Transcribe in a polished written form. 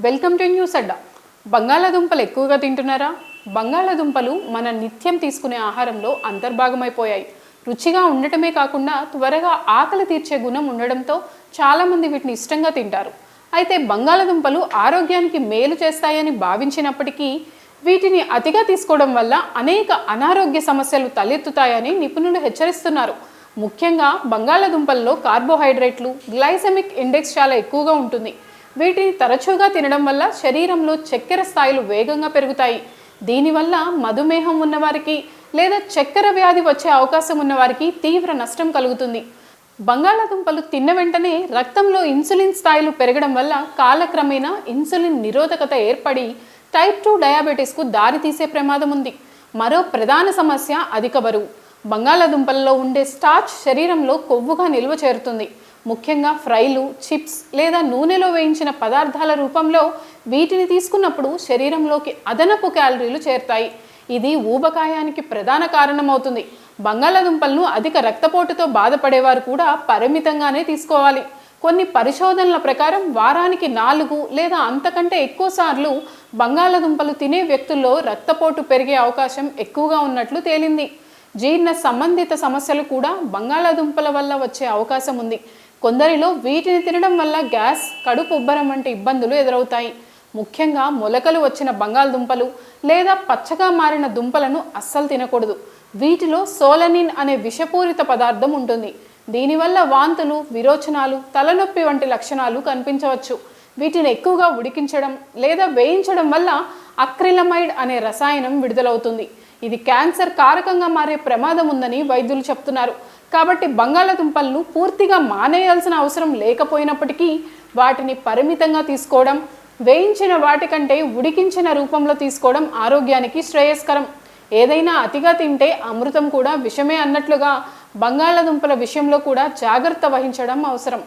Welcome to news అడ్డా. బంగాళాదుంపలు ఎక్కువగా తింటున్నారా? బంగాళాదుంపలు మన నిత్యం తీసుకునే ఆహారంలో అంతర్భాగమైపోయాయి. రుచిగా ఉండటమే కాకుండా త్వరగా ఆకలి తీర్చే గుణం ఉండడంతో చాలామంది వీటిని ఇష్టంగా తింటారు. అయితే బంగాళాదుంపలు ఆరోగ్యానికి మేలు చేస్తాయని భావించినప్పటికీ వీటిని అతిగా తీసుకోవడం వల్ల అనేక అనారోగ్య సమస్యలు తలెత్తుతాయని నిపుణులు హెచ్చరిస్తున్నారు. ముఖ్యంగా బంగాళాదుంపల్లో కార్బోహైడ్రేట్లు, గ్లైసెమిక్ ఇండెక్స్ చాలా ఎక్కువగా ఉంటుంది. వీటిని తరచుగా తినడం వల్ల శరీరంలో చక్కెర స్థాయిలు వేగంగా పెరుగుతాయి. దీనివల్ల మధుమేహం ఉన్నవారికి లేదా చక్కెర వ్యాధి వచ్చే అవకాశం ఉన్నవారికి తీవ్ర నష్టం కలుగుతుంది. బంగాళాదుంపలు తిన్న వెంటనే రక్తంలో ఇన్సులిన్ స్థాయిలు పెరగడం వల్ల కాలక్రమేణా ఇన్సులిన్ నిరోధకత ఏర్పడి టైప్ 2 డయాబెటీస్కు దారితీసే ప్రమాదం ఉంది. మరో ప్రధాన సమస్య అధిక బరువు. బంగాళాదుంపల్లో ఉండే స్టార్చ్ శరీరంలో కొవ్వుగా నిల్వ చేరుతుంది. ముఖ్యంగా ఫ్రైలు, చిప్స్ లేదా నూనెలో వేయించిన పదార్థాల రూపంలో వీటిని తీసుకున్నప్పుడు శరీరంలోకి అదనపు క్యాలరీలు చేరుతాయి. ఇది ఊబకాయానికి ప్రధాన కారణమవుతుంది. బంగాళాదుంపలను అధిక రక్తపోటుతో బాధపడేవారు కూడా పరిమితంగానే తీసుకోవాలి. కొన్ని పరిశోధనల ప్రకారం వారానికి 4 లేదా అంతకంటే ఎక్కువ సార్లు బంగాళాదుంపలు తినే వ్యక్తుల్లో రక్తపోటు పెరిగే అవకాశం ఎక్కువగా ఉన్నట్లు తేలింది. జీర్ణ సంబంధిత సమస్యలు కూడా బంగాళాదుంపల వల్ల వచ్చే అవకాశం ఉంది. కొందరిలో వీటిని తినడం వల్ల గ్యాస్, కడుపు ఉబ్బరం వంటి ఇబ్బందులు ఎదురవుతాయి. ముఖ్యంగా మొలకలు వచ్చిన బంగాళదుంపలు లేదా పచ్చగా మారిన దుంపలను అస్సలు తినకూడదు. వీటిలో సోలనిన్ అనే విషపూరిత పదార్థం ఉంటుంది. దీనివల్ల వాంతులు, విరోచనాలు, తలనొప్పి వంటి లక్షణాలు కనిపించవచ్చు. వీటిని ఎక్కువగా ఉడికించడం లేదా వేయించడం వల్ల అక్రిలమైడ్ అనే రసాయనం విడుదలవుతుంది. ఇది క్యాన్సర్ కారకంగా మారే ప్రమాదం ఉందని వైద్యులు చెప్తున్నారు. కాబట్టి బంగాళాదుంపలను పూర్తిగా మానేయాల్సిన అవసరం లేకపోయినప్పటికీ వాటిని పరిమితంగా తీసుకోవడం, వేయించిన వాటికంటే ఉడికించిన రూపంలో తీసుకోవడం ఆరోగ్యానికి శ్రేయస్కరం. ఏదైనా అతిగా తింటే అమృతం కూడా విషమే అన్నట్లుగా బంగాళాదుంపల విషయంలో కూడా జాగ్రత్త వహించడం అవసరం.